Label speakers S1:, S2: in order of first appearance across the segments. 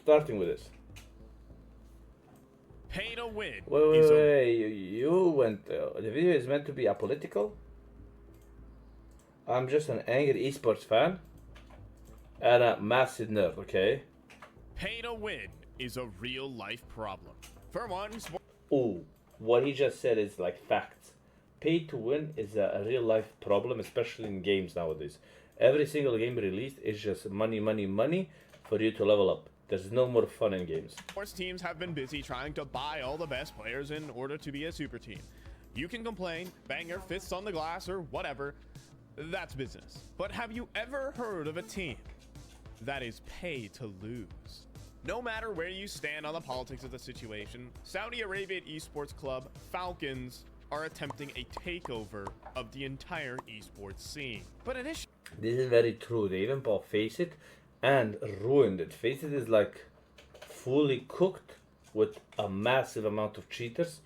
S1: starting with this.
S2: Pay to win.
S1: Wait. You went. The video is meant to be apolitical. I'm just an angry esports fan and a massive nerd. Okay.
S2: Pay to win is a real life problem. For one,
S1: Oh, what he just said is like facts. Pay to win is a real life problem, especially in games nowadays. Every single game released is just money, money, money for you to level up. There's no more fun in games.
S2: sports teams have been busy trying to buy all the best players in order to be a super team. You can complain, bang your fists on the glass, or whatever. That's business. But have you ever heard of a team that is pay to lose? No matter where you stand on the politics of the situation, Saudi Arabian esports club Falcons are attempting a takeover of the entire esports scene. But initially,
S1: This is very true. They even bought Faceit and ruined it. Faceit is like fully cooked with a massive amount of cheaters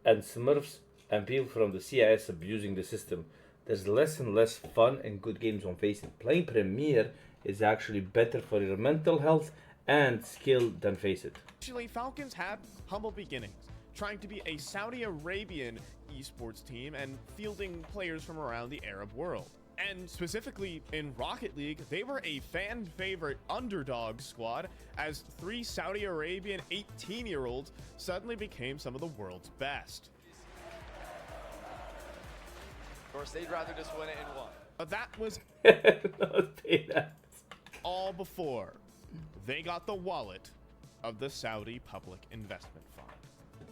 S1: and smurfs and people from the CIS abusing the system. There's less and less fun and good games on Faceit. Playing Premier is actually better for your mental health and skill than Faceit.
S2: Falcons had humble beginnings, trying to be a Saudi Arabian esports team and fielding players from around the Arab world. And specifically in Rocket League, they were a fan favorite underdog squad as 3 Saudi Arabian 18-year-olds suddenly became some of the world's best.
S3: Of course, they'd rather just win it in one.
S2: But that was
S1: Don't say that.
S2: all before they got the wallet of the Saudi Public Investment Fund.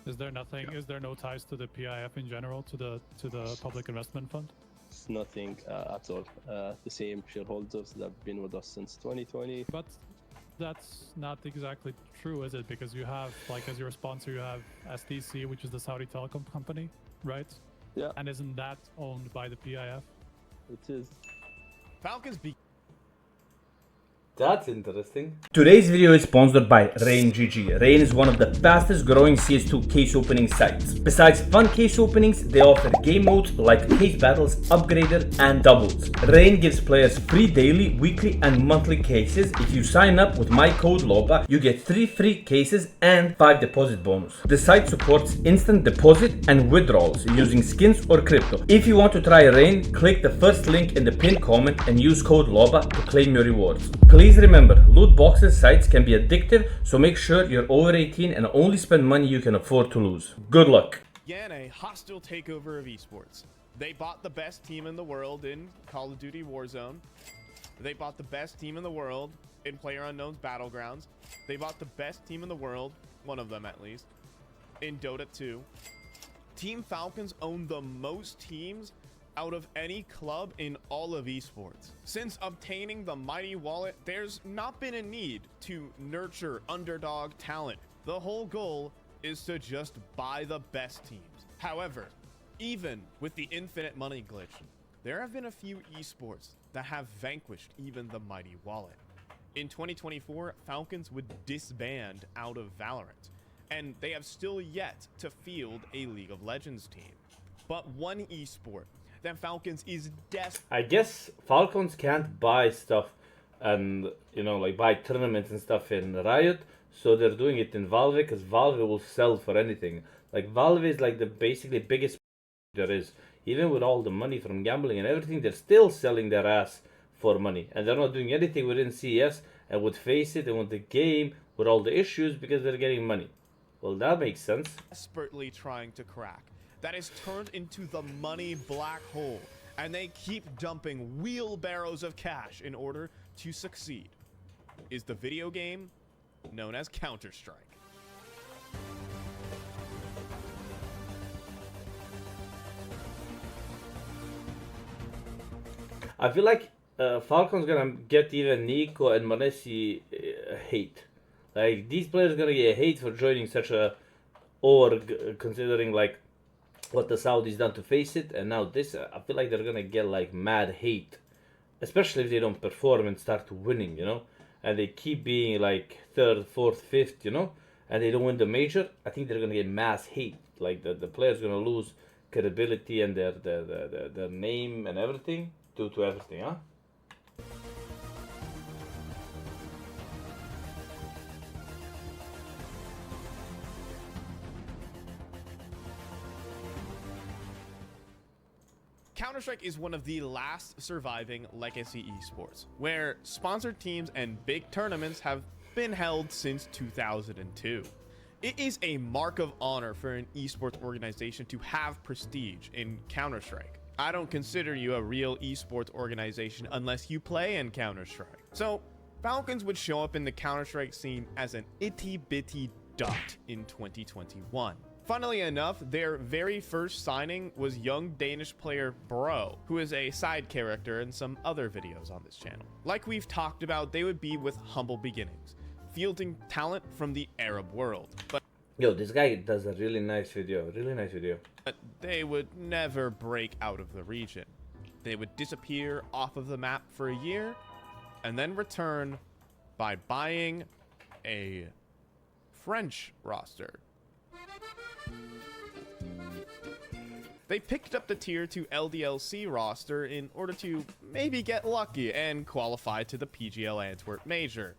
S4: Is there no ties to the PIF in general, to the Public Investment Fund?
S5: It's nothing at all. The same shareholders that have been with us since 2020.
S4: But that's not exactly true, is it? Because you have, like, as your sponsor, you have STC, which is the Saudi telecom company, right?
S5: Yeah,
S4: And isn't that owned by the PIF?
S5: it is.
S2: Falcons
S1: That's interesting. Today's video is sponsored by RainGG. Rain is one of the fastest growing CS2 case opening sites. Besides fun case openings, they offer game modes like case battles, upgrader, and doubles. Rain gives players free daily, weekly, and monthly cases. If you sign up with my code Loba, you get 3 free cases and 5 deposit bonus. The site supports instant deposit and withdrawals using skins or crypto. If you want to try Rain, click the first link in the pinned comment and use code Loba to claim your rewards. Please remember, loot boxes sites can be addictive, so make sure you're over 18 and only spend money you can afford to lose. Good luck.
S2: began a hostile takeover of esports. They bought the best team in the world in Call of Duty Warzone. They bought the best team in the world in PlayerUnknown's Battlegrounds. They bought the best team in the world, one of them at least, in Dota 2. Team Falcons own the most teams out of any club in all of esports. Since obtaining the mighty wallet, there's not been a need to nurture underdog talent. The whole goal is to just buy the best teams. However, even with the infinite money glitch, there have been a few esports that have vanquished even the mighty wallet. In 2024, Falcons would disband out of Valorant, and they have still yet to field a League of Legends team. But one esport that Falcons is desperate.
S1: I guess Falcons can't buy stuff and, you know, like buy tournaments and stuff in Riot, so they're doing it in Valve because Valve will sell for anything. Like Valve is like the basically biggest there is. Even with all the money from gambling and everything, they're still selling their ass for money, and they're not doing anything within CS and with Faceit and with the game with all the issues because they're getting money. Well, that makes sense.
S2: Desperately trying to crack. That is turned into the money black hole, and they keep dumping wheelbarrows of cash in order to succeed. Is the video game known as Counter-Strike.
S1: I feel like Falcon's gonna get even Nico and Manesi hate. Like, these players are gonna get hate for joining such a org, considering like what the Saudis done to Faceit, and now this. I feel like they're gonna get like mad hate, especially if they don't perform and start winning, you know, and they keep being like third, fourth, fifth, you know, and they don't win the major. I think they're gonna get mass hate. Like the players gonna lose credibility and their name and everything due to everything, huh?
S2: Counter-Strike is one of the last surviving legacy esports, where sponsored teams and big tournaments have been held since 2002. It is a mark of honor for an esports organization to have prestige in Counter-Strike. I don't consider you a real esports organization unless you play in Counter-Strike. So, Falcons would show up in the Counter-Strike scene as an itty-bitty dot in 2021. Funnily enough, their very first signing was young Danish player Bro, who is a side character in some other videos on this channel. Like we've talked about, they would be with humble beginnings, fielding talent from the Arab world. But
S1: Yo, this guy does a really nice video.
S2: But they would never break out of the region. They would disappear off of the map for a year and then return by buying a French roster. They picked up the tier 2 LDLC roster in order to maybe get lucky and qualify to the PGL Antwerp Major.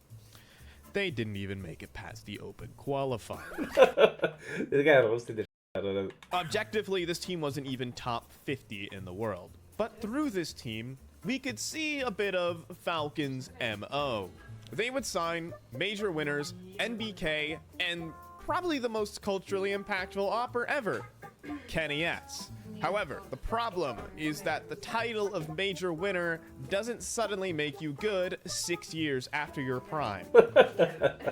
S2: They didn't even make it past the open qualifier.
S1: This guy roasted the shit out of it.
S2: Objectively, this team wasn't even top 50 in the world. But through this team, we could see a bit of Falcons' MO. They would sign major winners, NBK, and probably the most culturally impactful opper ever, Kenny S. However, the problem is that the title of major winner doesn't suddenly make you good 6 years after your prime.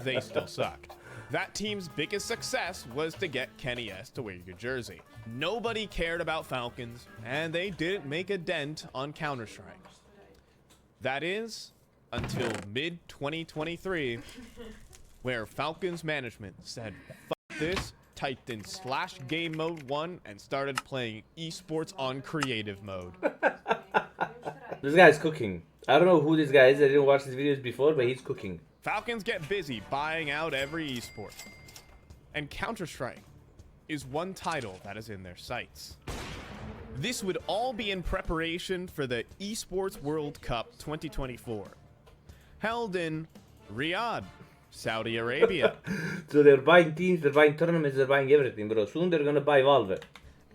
S2: They still sucked. That team's biggest success was to get Kenny S to wear your jersey. Nobody cared about Falcons, and they didn't make a dent on Counter-Strike. That is, until mid-2023, where Falcons management said, "Fuck this," typed in /game mode 1 and started playing esports on creative mode.
S1: This guy's cooking. I don't know who this guy is. I didn't watch his videos before, but he's cooking.
S2: Falcons get busy buying out every esport. And Counter-Strike is one title that is in their sights. This would all be in preparation for the Esports World Cup 2024, held in Riyadh, Saudi Arabia.
S1: So they're buying teams, they're buying tournaments, they're buying everything, bro. Soon they're gonna buy Valve.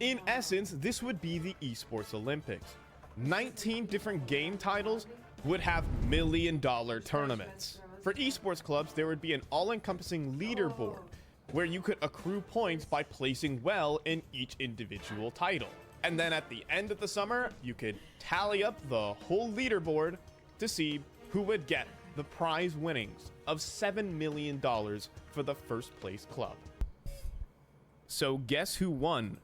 S2: In essence, this would be the Esports Olympics. 19 different game titles would have million-dollar tournaments. For esports clubs, there would be an all-encompassing leaderboard where you could accrue points by placing well in each individual title. And then at the end of the summer, you could tally up the whole leaderboard to see who would get the prize winnings of $7 million for the first place club. So guess who won?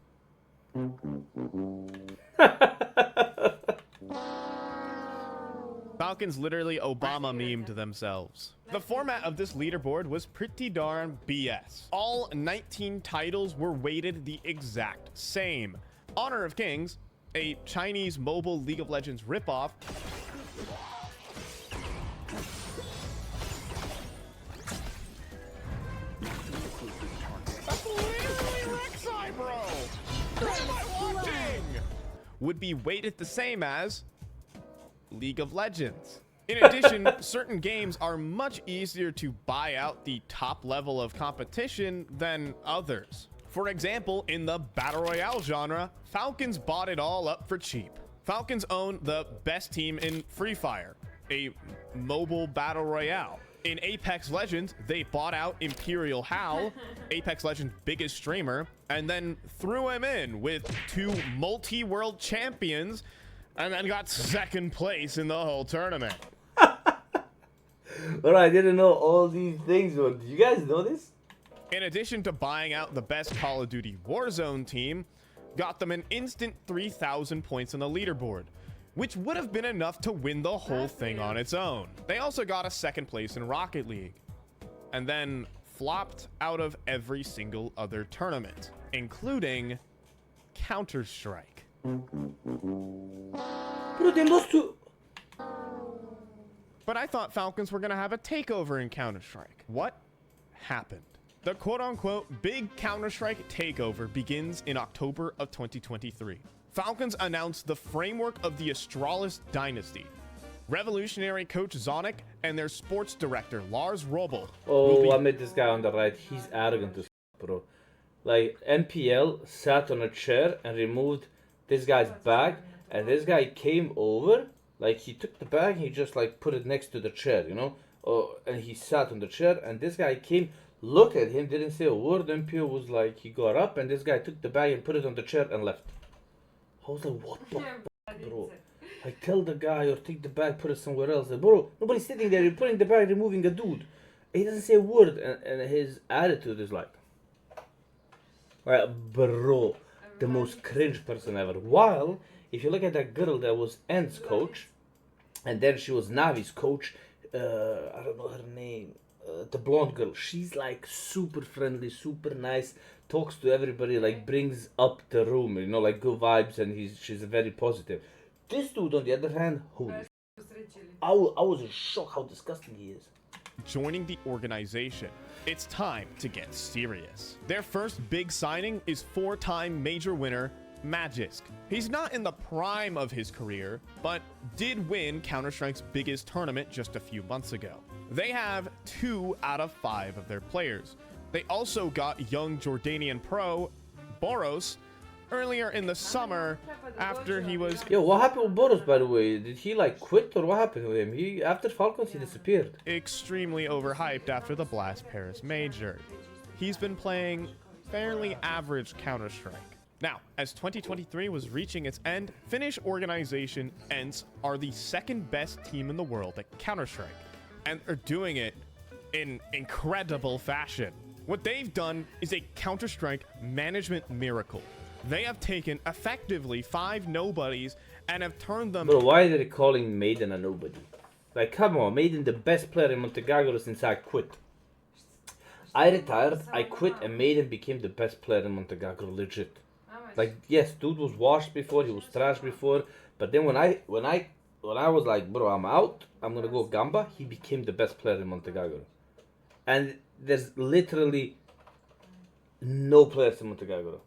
S2: Falcons literally Obama memed themselves. The format of this leaderboard was pretty darn BS. All 19 titles were weighted the exact same. Honor of Kings, a Chinese mobile League of Legends ripoff, would be weighted the same as League of Legends. In addition, certain games are much easier to buy out the top level of competition than others. For example, in the Battle Royale genre, Falcons bought it all up for cheap. Falcons own the best team in Free Fire, a mobile Battle Royale. In Apex Legends, they bought out Imperial Hal, Apex Legends' biggest streamer, and then threw him in with 2 multi-world champions, and then got second place in the whole tournament.
S1: But I didn't know all these things, bro. Did you guys know this?
S2: In addition to buying out the best Call of Duty Warzone team, got them an instant 3,000 points on the leaderboard, which would have been enough to win the whole thing on its own. They also got a second place in Rocket League, and then flopped out of every single other tournament, including Counter-Strike.
S1: Bro, they lost to...
S2: But I thought Falcons were gonna have a takeover in Counter-Strike. What happened? The quote-unquote big Counter-Strike takeover begins in October of 2023. Falcons announced the framework of the Astralis dynasty. Revolutionary coach Zonic and their sports director Lars Robel.
S1: Oh, I met this guy on the right. He's arrogant as f, bro. Like, NPL sat on a chair and removed this guy's bag and this guy came over, like he took the bag, he just like put it next to the chair, you know, and he sat on the chair, and this guy came, looked at him, didn't say a word. MPO was like, he got up, and this guy took the bag and put it on the chair and left. I was like, what the fuck, bro? Like, tell the guy or take the bag, put it somewhere else. Like, bro, nobody's sitting there, you're putting the bag, removing a dude. He doesn't say a word, and his attitude is like, bro, the most cringe person ever. While, if you look at that girl that was Ant's coach, and then she was Navi's coach, I don't know her name, the blonde girl, she's like super friendly, super nice, talks to everybody, like brings up the room, you know, like good vibes, and she's very positive. This dude, on the other hand, holy, I was in shock how disgusting he is.
S2: Joining the organization, it's time to get serious. Their first big signing is 4-time major winner Magisk. He's not in the prime of his career, but did win Counter-Strike's biggest tournament just a few months ago. They have 2 out of 5 of their players. They also got young Jordanian pro Boros earlier in the summer after he was...
S1: Yo, what happened with Boros, by the way? Did he like quit or what happened with him? After Falcons, he disappeared.
S2: Extremely overhyped after the Blast Paris Major. He's been playing fairly average Counter-Strike. Now, as 2023 was reaching its end, Finnish organization ENCE are the second best team in the world at Counter-Strike, and are doing it in incredible fashion. What they've done is a Counter-Strike management miracle. They have taken effectively 5 nobodies and have turned them...
S1: Bro, why are they calling Maiden a nobody? Like, come on, Maiden the best player in Montegago since I quit. I retired, I quit, and Maiden became the best player in Montegago, legit. Like, yes, dude was washed before, he was trash before, but then when I was like, bro, I'm out, I'm gonna go Gamba, he became the best player in Montegago. And there's literally no players in Montegago.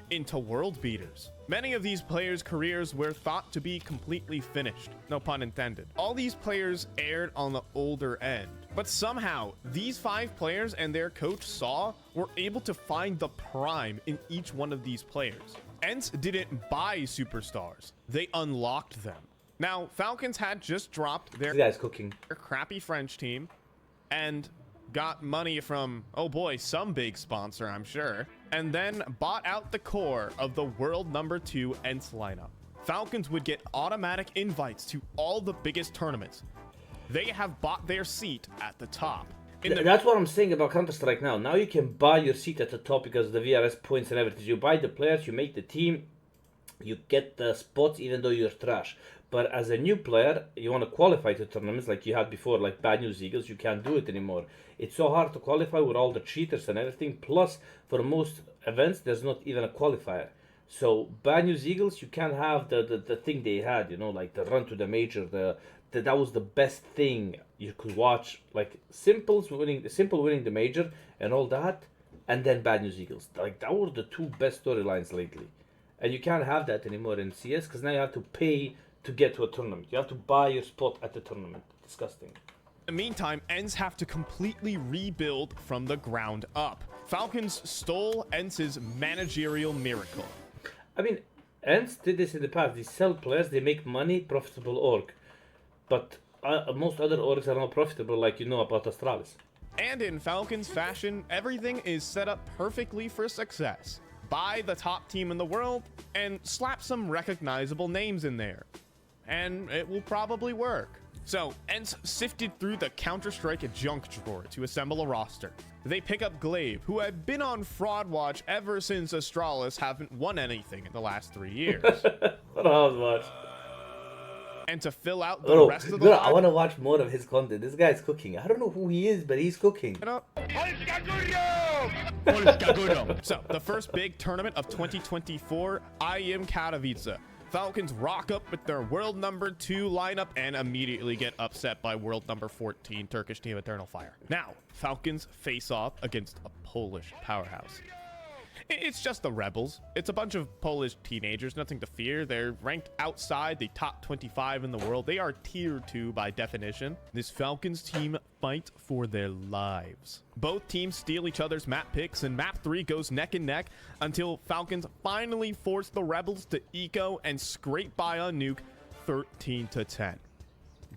S2: Into world beaters. Many of these players' careers were thought to be completely finished, no pun intended. All these players aired on the older end, but somehow these 5 players and their coach Saw were able to find the prime in each one of these players. ENCE didn't buy superstars, they unlocked them. Now, Falcons had just dropped their crappy French team and got money from, oh boy, some big sponsor, I'm sure, and then bought out the core of the world #2 ENCE lineup. Falcons would get automatic invites to all the biggest tournaments. They have bought their seat at the top.
S1: That's what I'm saying about Counter-Strike now. Now you can buy your seat at the top because of the VRS points and everything. You buy the players, you make the team, you get the spots even though you're trash. But as a new player, you want to qualify to tournaments like you had before, like Bad News Eagles, you can't do it anymore. It's so hard to qualify with all the cheaters and everything. Plus, for most events, there's not even a qualifier. So, Bad News Eagles, you can't have the thing they had, you know, like the run to the major. That was the best thing you could watch. Like, Simple winning the major and all that. And then Bad News Eagles. Like, that were the 2 best storylines lately. And you can't have that anymore in CS because now you have to pay to get to a tournament. You have to buy your spot at the tournament. Disgusting.
S2: In the meantime, ENCE have to completely rebuild from the ground up. Falcons stole ENCE's managerial miracle.
S1: I mean, ENCE did this in the past. They sell players, they make money, profitable org. But most other orgs are not profitable, like you know about Astralis.
S2: And in Falcons fashion, everything is set up perfectly for success. Buy the top team in the world and slap some recognizable names in there, and it will probably work. So, ENCE sifted through the Counter-Strike junk drawer to assemble a roster. They pick up Glaive, who had been on fraud watch ever since Astralis haven't won anything in the last 3 years. And to fill out the rest of the
S1: I want to watch more of his content. This guy's cooking. I don't know who he is, but he's cooking.
S2: So, the first big tournament of 2024, IEM Katowice. Falcons rock up with their world #2 lineup and immediately get upset by world #14 Turkish team Eternal Fire. Now, Falcons face off against a Polish powerhouse. It's just the Rebels. It's a bunch of Polish teenagers, nothing to fear. They're ranked outside the top 25 in the world. They are tier 2 by definition. This Falcons team fight for their lives. Both teams steal each other's map picks, and map 3 goes neck and neck until Falcons finally force the Rebels to eco and scrape by on nuke 13-10.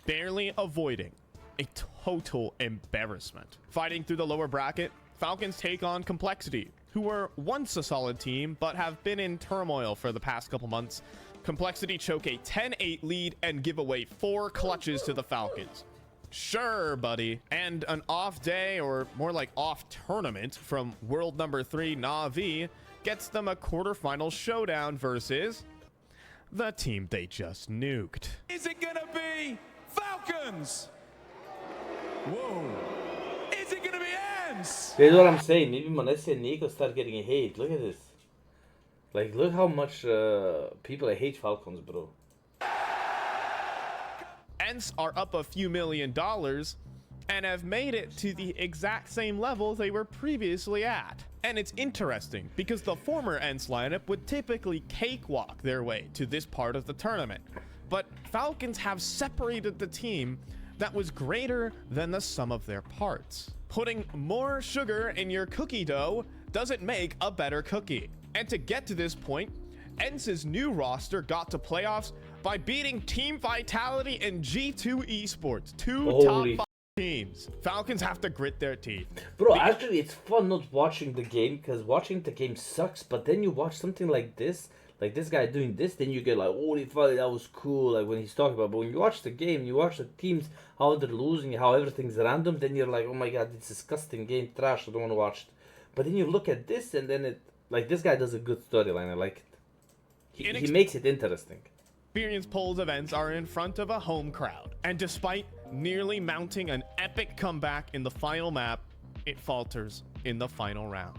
S2: Barely avoiding a total embarrassment. Fighting through the lower bracket, Falcons take on Complexity, who were once a solid team, but have been in turmoil for the past couple months. Complexity choke a 10-8 lead and give away 4 clutches to the Falcons. Sure, buddy. And an off day, or more like off tournament, from world number 3 Na'Vi gets them a quarterfinal showdown versus the team they just nuked.
S6: Is it gonna be Falcons? Whoa. Is it gonna be Ants?
S1: That's what I'm saying. Maybe Monesi and Nico start getting hate. Look at this. Like, look how much people hate Falcons, bro.
S2: Ents are up a few $1 million and have made it to the exact same level they were previously at. And it's interesting because the former Ents lineup would typically cakewalk their way to this part of the tournament. But Falcons have separated the team that was greater than the sum of their parts. Putting more sugar in your cookie dough doesn't make a better cookie. And to get to this point, Ents' new roster got to playoffs by beating Team Vitality and G2 Esports, two
S1: Holy
S2: top 5 teams. Falcons have to grit their teeth.
S1: Bro, actually, it's fun not watching the game, because watching the game sucks, but then you watch something like this guy doing this, then you get like, holy fuck, that was cool, like when he's talking about. But when you watch the game, you watch the teams, how they're losing, how everything's random, then you're like, oh my god, it's disgusting game, trash, I don't want to watch it. But then you look at this, and then it, like, this guy does a good storyline, I like it. He makes it interesting.
S2: Experience polls events are in front of a home crowd, and despite nearly mounting an epic comeback in the final map, it falters in the final round.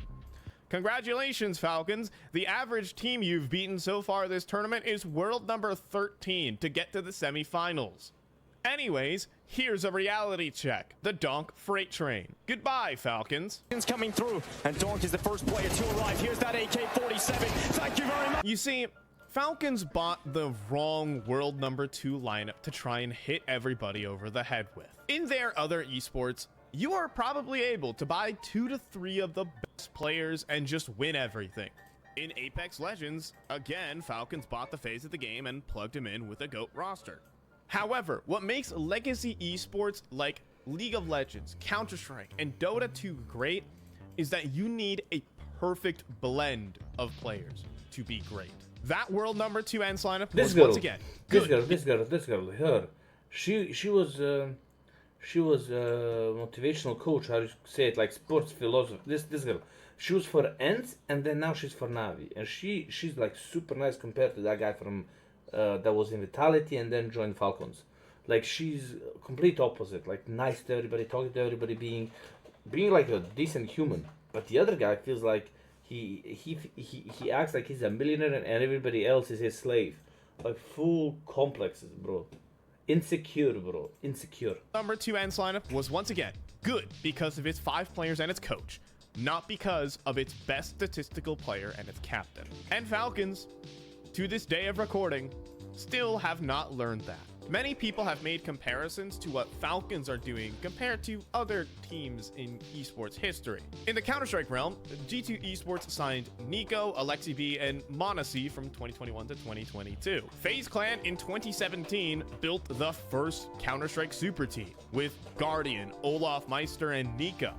S2: Congratulations, Falcons. The average team you've beaten so far this tournament is world number 13 to get to the semifinals. Anyways, here's a reality check. The Donk Freight Train. Goodbye, Falcons.
S6: Coming through, and Donk is the first player to arrive. Here's that AK-47. Thank you very much.
S2: You see, Falcons bought the wrong world number 2 lineup to try and hit everybody over the head with. In their other esports, you are probably able to buy 2 to 3 of the best players and just win everything. In Apex Legends, again, Falcons bought the phase of the game and plugged him in with a GOAT roster. However, what makes legacy esports like League of Legends, Counter-Strike, and Dota 2 great is that you need a perfect blend of players to be great. That world number 2 Ents lineup was once again good.
S1: This girl, her. She was motivational coach, how you say it, like sports philosopher. This girl, she was for Ents, and then now she's for Navi, and she's like super nice compared to that guy from that was in Vitality and then joined Falcons. Like, she's complete opposite, like nice to everybody, talking to everybody, being like a decent human. But the other guy feels like he acts like he's a millionaire and everybody else is his slave. Like, full complexes, bro. Insecure, bro. Insecure.
S2: Number 2 Ents lineup was once again good because of its 5 players and its coach, not because of its best statistical player and its captain. And Falcons, to this day of recording, still have not learned that. Many people have made comparisons to what Falcons are doing compared to other teams in esports history. In the Counter-Strike realm, G2 Esports signed Nico, Alexi B, and Monesi from 2021 to 2022. FaZe Clan in 2017 built the first Counter-Strike super team with Guardian, Olaf Meister, and Nico.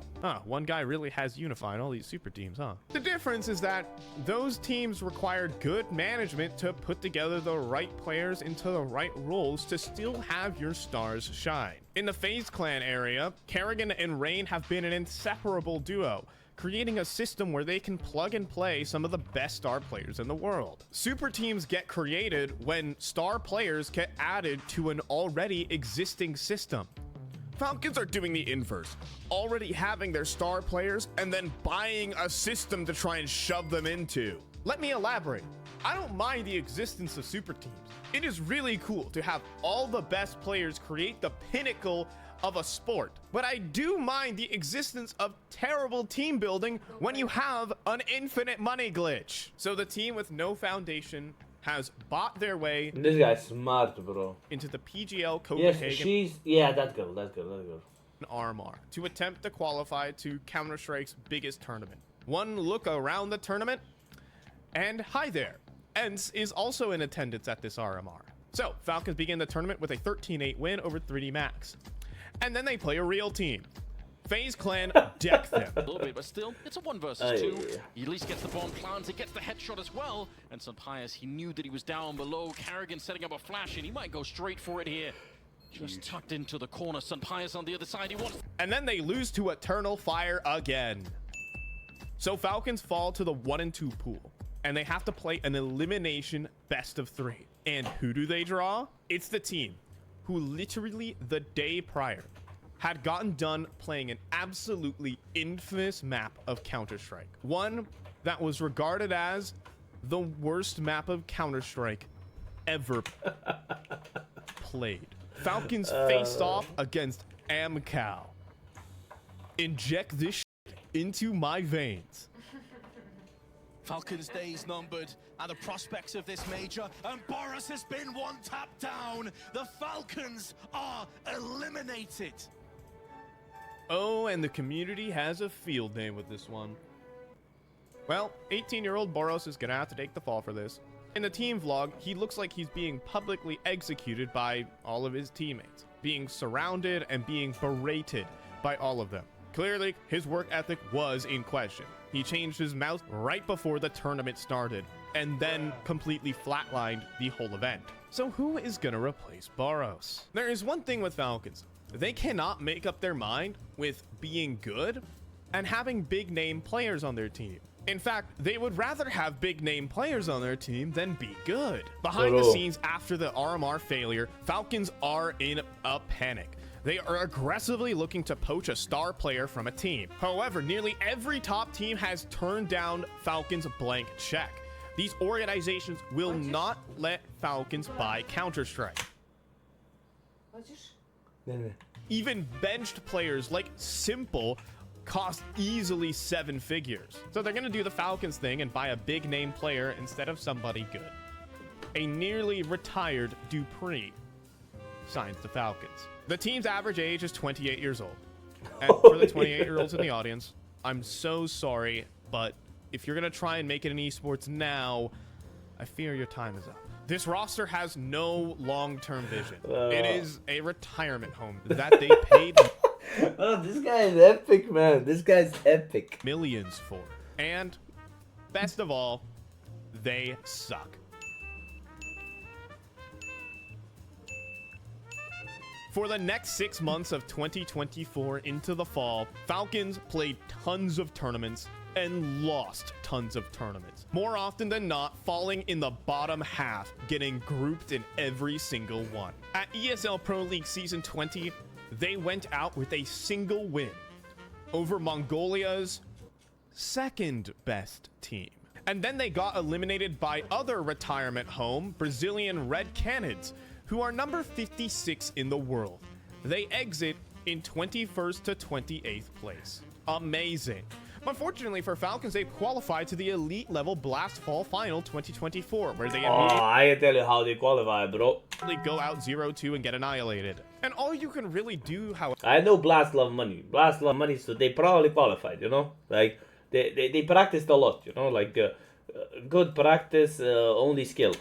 S2: One guy really has unified all these super teams, huh? The difference is that those teams required good management to put together the right players into the right roles to still have your stars shine. In the FaZe Clan area, Kerrigan and Rain have been an inseparable duo, creating a system where they can plug and play some of the best star players in the world. Super teams get created when star players get added to an already existing system. Falcons are doing the inverse, already having their star players and then buying a system to try and shove them into. Let me elaborate. I don't mind the existence of super teams. It is really cool to have all the best players create the pinnacle of a sport, but I do mind the existence of terrible team building when you have an infinite money glitch. So the team with no foundation has bought their way
S1: This guy's smart, bro.
S2: into the PGL
S1: Yes,
S2: Copenhagen
S1: that girl.
S2: RMR to attempt to qualify to Counter-Strike's biggest tournament. One look around the tournament, and hi there, ENCE is also in attendance at this RMR. So, Falcons begin the tournament with a 13-8 win over 3D Max. And then they play a real team. FaZe Clan deck them.
S7: A little bit, but still, it's a 1 versus 2.
S1: yeah.
S7: He at least gets the bomb planted, gets the headshot as well. And Sampaias, he knew that he was down below. Carrigan setting up a flash, and he might go straight for it here. Just tucked into the corner. Sampaias on the other side. He wants.
S2: And then they lose to Eternal Fire again. So Falcons fall to the 1 and 2 pool, and they have to play an elimination best of 3. And who do they draw? It's the team who literally the day prior had gotten done playing an absolutely infamous map of Counter-Strike. One that was regarded as the worst map of Counter-Strike ever played. Falcons faced off against Amcal. Inject this shit into my veins.
S6: Falcons' days numbered, and the prospects of this major, and Boris has been 1 tap down. The Falcons are eliminated.
S2: Oh, and the community has a field day with this one. Well, 18-year-old Boros is gonna have to take the fall for this. In the team vlog, he looks like he's being publicly executed by all of his teammates, being surrounded and being berated by all of them. Clearly, his work ethic was in question. He changed his mouth right before the tournament started, and then completely flatlined the whole event. So who is gonna replace Boros? There is one thing with Falcons. They cannot make up their mind with being good and having big name players on their team. In fact, they would rather have big name players on their team than be good. Behind the scenes after the RMR failure, Falcons are in a panic. They are aggressively looking to poach a star player from a team. However, nearly every top team has turned down Falcons' blank check. These organizations will not let Falcons buy Counter-Strike. Even benched players like Simple cost easily 7 figures. So they're going to do the Falcons thing and buy a big name player instead of somebody good. A nearly retired Dupree signs the Falcons. The team's average age is 28 years old. And for the 28-year-olds in the audience, I'm so sorry, but if you're going to try and make it an esports now, I fear your time is up. This roster has no long-term vision. It is a retirement home that they paid
S1: Oh, this guy is epic, man. This guy's epic.
S2: millions for. And best of all, they suck. For the next 6 months of 2024 into the fall, Falcons played tons of tournaments and lost tons of tournaments. More often than not, falling in the bottom half, getting grouped in every single one. At ESL Pro League Season 20, they went out with a single win over Mongolia's second best team. And then they got eliminated by other retirement home, Brazilian Red Canids, who are number 56 in the world. They exit in 21st to 28th place. Amazing. Unfortunately for Falcons, they've qualified to the elite level Blast Fall Final 2024, where they
S1: I can tell you how they qualify, bro.
S2: immediately go out 0-2 and get annihilated. And all you can really do, however,
S1: I know Blast love money. Blast love money, so they probably qualified, you know? Like, they practiced a lot, you know? Like, good practice, only skill.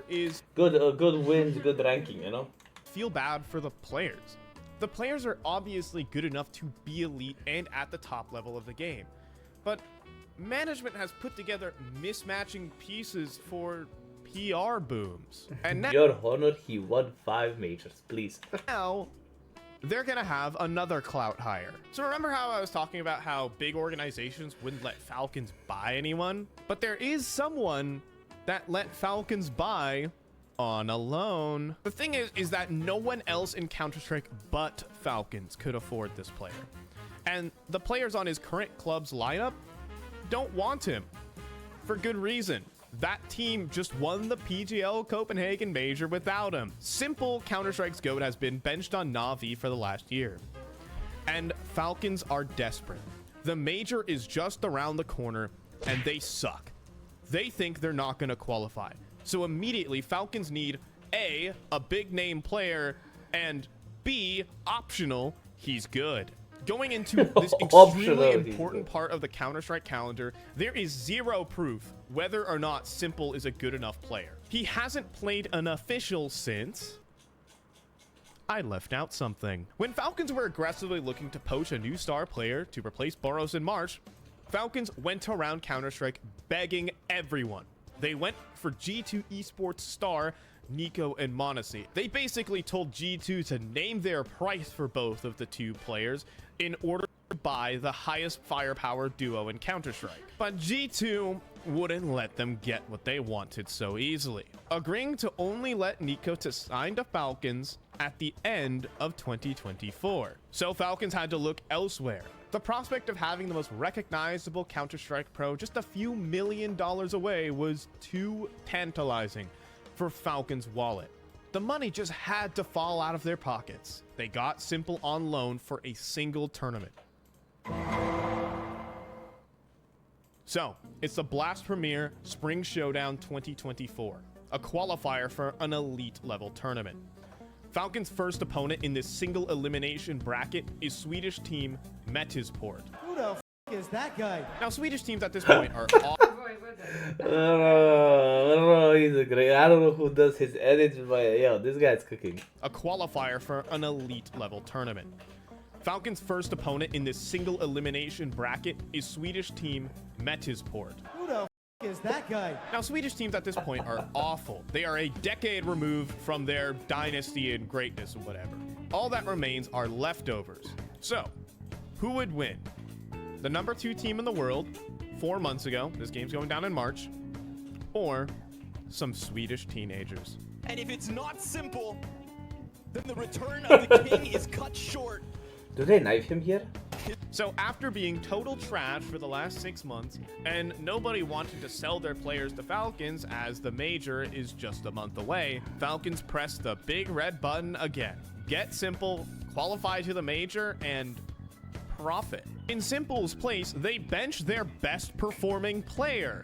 S2: is
S1: Good wins, good ranking, you know?
S2: feel bad for the players. The players are obviously good enough to be elite and at the top level of the game. But management has put together mismatching pieces for PR booms. And
S1: Your Honor, he won 5 majors, please.
S2: now they're gonna have another clout hire. So remember how I was talking about how big organizations wouldn't let Falcons buy anyone? But there is someone that let Falcons buy on a loan. The thing is that no one else in Counter-Strike but Falcons could afford this player. And the players on his current club's lineup don't want him. For good reason. That team just won the PGL Copenhagen Major without him. Simple, Counter-Strike's GOAT has been benched on Na'Vi for the last year. and Falcons are desperate. The major is just around the corner, and they suck. They think they're not going to qualify. So immediately, Falcons need A, a big name player, and B, optional, he's good. Going into this extremely important part of the Counter-Strike calendar, there is zero proof whether or not Simple is a good enough player. He hasn't played an official since... I left out something. When Falcons were aggressively looking to poach a new star player to replace Boros in March, Falcons went around Counter-Strike begging everyone. They went for G2 Esports star Nico and Monesi. They basically told G2 to name their price for both of the two players in order to buy the highest firepower duo in Counter-Strike. But G2 wouldn't let them get what they wanted so easily, agreeing to only let Nico to sign to Falcons at the end of 2024. So Falcons had to look elsewhere. The prospect of having the most recognizable Counter-Strike pro just a few $1 million away was too tantalizing for Falcons' wallet. The money just had to fall out of their pockets. They got Simple on loan for a single tournament. So, it's the Blast Premier Spring Showdown 2024, a qualifier for an elite level tournament. Falcons' first opponent in this single elimination bracket is Swedish team Metisport.
S8: Who the f is that guy?
S2: Now, Swedish teams at this point are all...
S1: I don't know, he's a great... I don't know who does his edits, but yo, this guy's cooking.
S2: A qualifier for an elite level tournament. Falcons' first opponent in this single elimination bracket is Swedish team Metisport.
S8: Who the f is that guy?
S2: Now, Swedish teams at this point are awful. They are a decade removed from their dynasty and greatness or whatever. All that remains are leftovers. So, who would win? The number 2 team in the world 4 months ago, this game's going down in March, or some Swedish teenagers?
S6: And if it's not Simple, then the return of the king is cut short.
S1: Do they knife him here?
S2: So after being total trash for the last 6 months, and nobody wanted to sell their players to Falcons as the major is just a month away, Falcons pressed the big red button again. Get Simple, qualify to the major, and profit. In Simple's place, they benched their best performing player,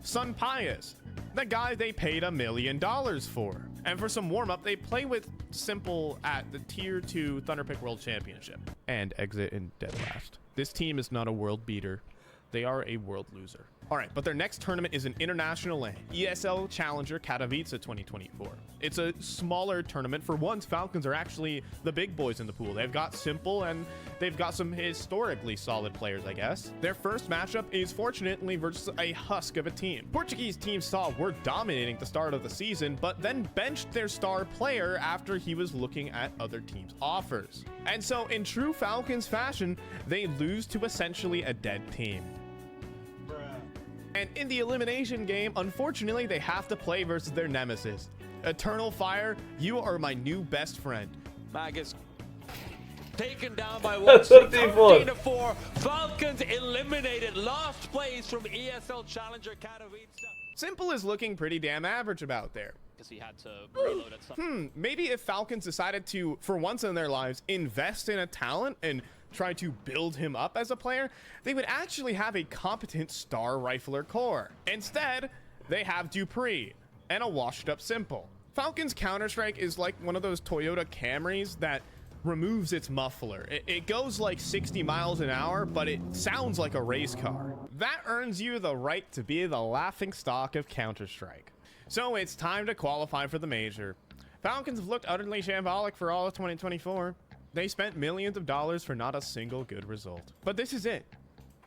S2: Sun Pius, the guy they paid $1 million for. And for some warm-up, they play with Simple at the Tier 2 Thunderpick World Championship and exit in dead last. This team is not a world beater. They are a world loser. All right, but their next tournament is an international lane, ESL Challenger Katowice 2024. It's a smaller tournament. For once, Falcons are actually the big boys in the pool. They've got Simple, and they've got some historically solid players, I guess. Their first matchup is fortunately versus a husk of a team. Portuguese team saw were dominating the start of the season, but then benched their star player after he was looking at other teams' offers. And so in true Falcons fashion, they lose to essentially a dead team. And in the elimination game, unfortunately, they have to play versus their nemesis. Eternal Fire, you are my new best friend.
S9: Magus taken down by 13-4. Falcons eliminated. Last place from ESL Challenger Katowice.
S2: Simple is looking pretty damn average about there.
S7: Because he had to reload at some
S2: Maybe if Falcons decided to, for once in their lives, invest in a talent and try to build him up as a player, they would actually have a competent star rifler core. Instead, they have Dupree and a washed up Simple. Falcons Counter-Strike is like one of those Toyota Camrys that removes its muffler. It goes like 60 miles an hour, but it sounds like a race car. That earns you the right to be the laughing stock of Counter-Strike. So it's time to qualify for the major. Falcons have looked utterly shambolic for all of 2024. They spent millions of dollars for not a single good result. But this is it.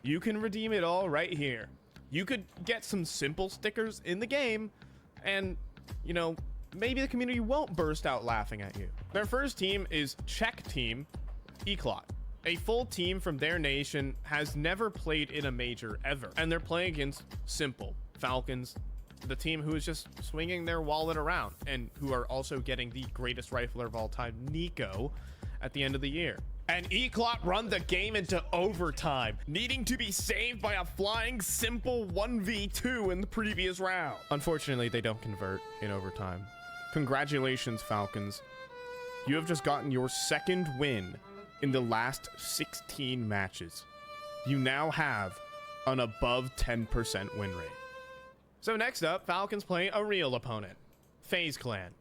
S2: You can redeem it all right here. You could get some Simple stickers in the game, and, you know, maybe the community won't burst out laughing at you. Their first team is Czech team Eclot. A full team from their nation has never played in a major ever, and they're playing against Simple, Falcons, the team who is just swinging their wallet around, and who are also getting the greatest rifler of all time, Nico, at the end of the year. And Eclot run the game into overtime, needing to be saved by a flying Simple 1v2 in the previous round. Unfortunately, they don't convert in overtime. Congratulations, Falcons. You have just gotten your second win in the last 16 matches. You now have an above 10% win rate. So next up, Falcons play a real opponent, FaZe Clan.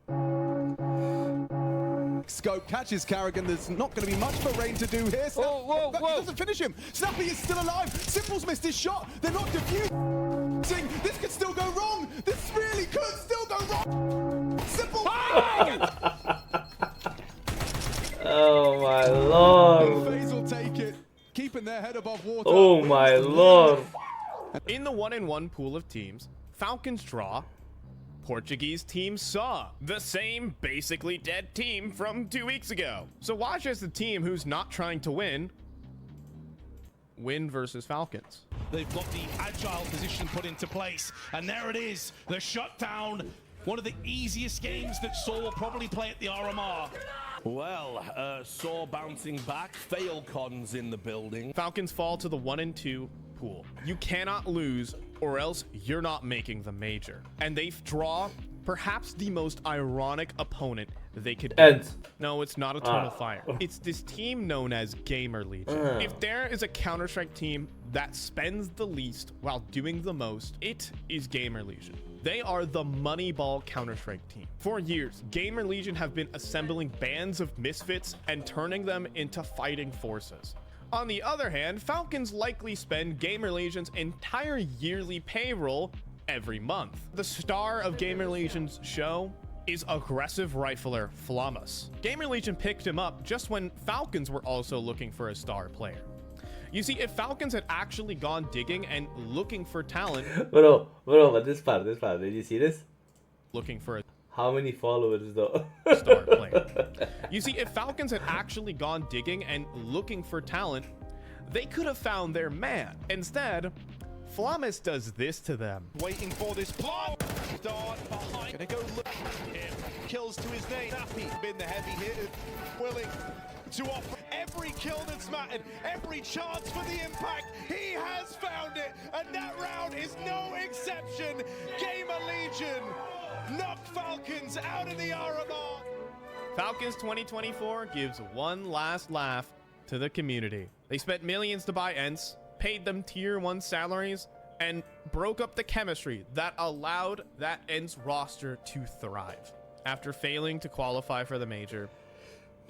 S10: Scope catches Carrigan. There's not going to be much for Rain to do here.
S9: Whoa.
S10: He doesn't finish him. Snappy is still alive. Simple's missed his shot. They're not defusing. This could still go wrong. This really could still go wrong. Simple.
S1: Oh my lord.
S10: FaZe will take it, keeping their head above water.
S1: Oh my lord.
S2: In the 1-1 pool of teams, Falcons draw. Portuguese team saw the same basically dead team from 2 weeks ago. So watch as the team who's not trying to win versus Falcons.
S6: They've got the agile position put into place, and there it is, the shutdown. One of the easiest games that Saw will probably play at the RMR.
S9: Well, Saw bouncing back, Failcon's in the building.
S2: Falcons fall to the 1-2 pool. You cannot lose or else you're not making the major. And they draw perhaps the most ironic opponent they could
S1: And
S2: no, it's not Eternal Fire. It's this team known as Gamer Legion. If there is a Counter-Strike team that spends the least while doing the most, it is Gamer Legion. They are the Moneyball Counter-Strike team. For years, Gamer Legion have been assembling bands of misfits and turning them into fighting forces. On the other hand, Falcons likely spend Gamer Legion's entire yearly payroll every month. The star of Gamer Legion's show is aggressive rifler Flamus. Gamer Legion picked him up just when Falcons were also looking for a star player. You see, if Falcons had actually gone digging and looking for talent...
S1: Bro, but this part, did you see this?
S2: Looking for a...
S1: How many followers though?
S2: Star player. You see, if Falcons had actually gone digging and looking for talent, they could have found their man. Instead, Flamus does this to them.
S6: Waiting for this blow. Dart behind. Gonna go look him. Kills to his name. Happy been the heavy hitter. Willing to offer every kill that's mattered, every chance for the impact. He has found it, and that round is no exception. Gamer Legion knock Falcons out of the RMR.
S2: Falcons 2024 gives one last laugh to the community. They spent millions to buy Ents, paid them tier 1 salaries, and broke up the chemistry that allowed that Ents roster to thrive. After failing to qualify for the major,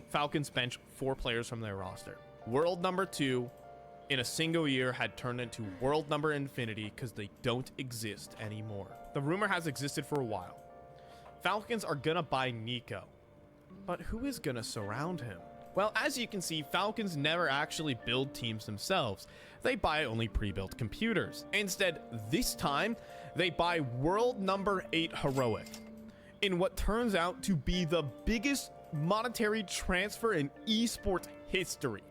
S2: Falcons bench 4 players from their roster. World number 2 in a single year had turned into world number infinity because they don't exist anymore. The rumor has existed for a while. Falcons are gonna buy Nico, but who is gonna surround him? Well, as you can see, Falcons never actually build teams themselves. They buy only pre-built computers. Instead, this time, they buy world number 8 Heroic in what turns out to be the biggest monetary transfer in esports history.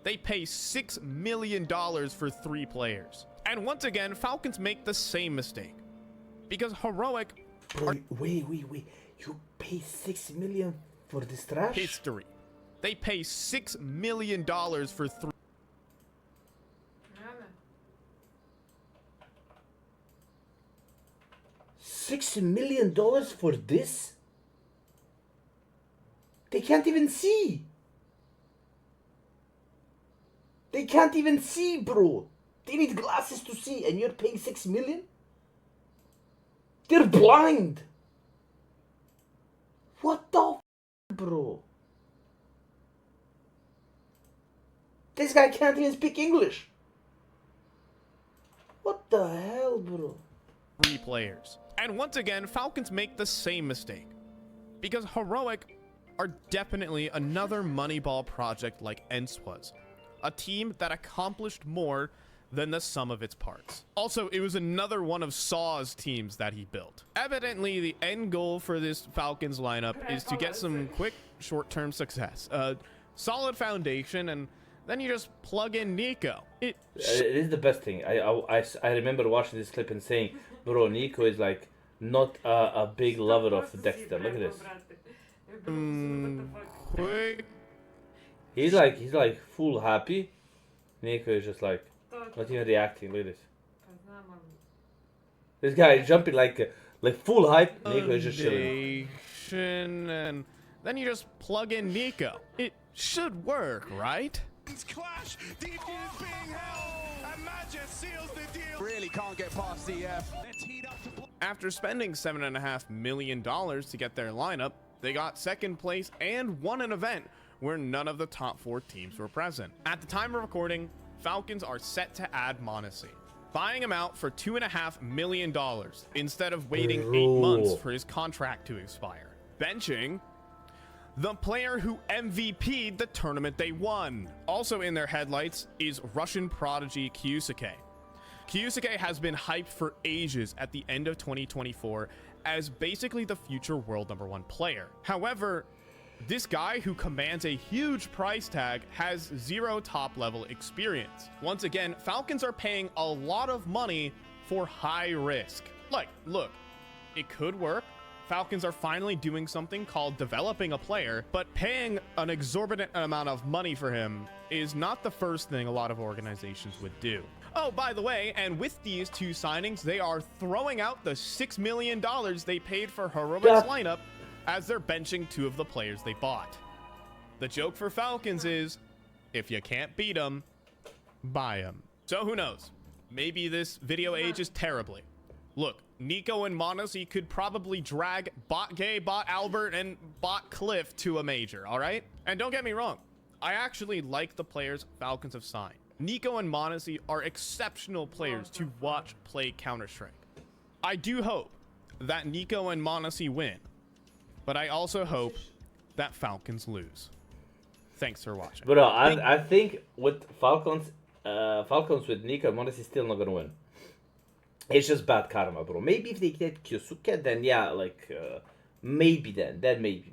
S2: They pay $6 million for 3 players. And once again, Falcons make the same mistake. Because Heroic
S1: Bro, wait. You pay 6 million for this trash?
S2: history. They pay $6 million for 3.
S1: $6 million for this? They can't even see. They can't even see, bro. They need glasses to see, and you're paying 6 million? They're blind. What the f, bro? This guy can't even speak English. What the hell, bro?
S2: 3 players. And once again, Falcons make the same mistake. Because Heroic are definitely another Moneyball project like Ents was. A team that accomplished more than the sum of its parts. Also, it was another one of Saw's teams that he built. Evidently, the end goal for this Falcons lineup is to get some quick short-term success. A solid foundation, and then you just plug in Nico. It
S1: is the best thing. I remember watching this clip and saying, bro, Nico is like not a big lover of Dexter. Look at this.
S2: quick.
S1: He's like full happy. Nico is just like not even reacting. Look at this. This guy is jumping like full hype. Nico is just chilling.
S2: And then you just plug in Nico. It should work, right?
S6: Clash, DP is being held, and Magic seals the deal.
S10: Really can't get past CF. They're teed up to play.
S2: After spending $7.5 million to get their lineup, they got second place and won an event where none of the top 4 teams were present. At the time of recording, Falcons are set to add Monacy, buying him out for $2.5 million instead of waiting 8 months for his contract to expire. Benching the player who MVP'd the tournament they won. Also in their headlights is Russian prodigy Kyusuke. Kyusuke has been hyped for ages at the end of 2024 as basically the future world #1 player. However, this guy who commands a huge price tag has 0 top level experience. Once again, Falcons are paying a lot of money for high risk. Like, look, it could work. Falcons are finally doing something called developing a player, but paying an exorbitant amount of money for him is not the first thing a lot of organizations would do. Oh, by the way, and with these 2 signings, they are throwing out the $6 million they paid for Heroic's lineup as they're benching 2 of the players they bought. The joke for Falcons is, if you can't beat them, buy them. So who knows? Maybe this video ages terribly. Look, Nico and Monacy could probably drag bot Gay, bot Albert, and bot Cliff to a major, all right? And don't get me wrong, I actually like the players Falcons have signed. Nico and Monacy are exceptional players to watch play Counter-Strike. I do hope that Nico and Monacy win, but I also hope that Falcons lose. Thanks for watching.
S1: Bro, I think with Falcons with Nico and Monacy still not gonna win. It's just bad karma, bro. Maybe if they get Kyosuke, then yeah, like maybe then maybe.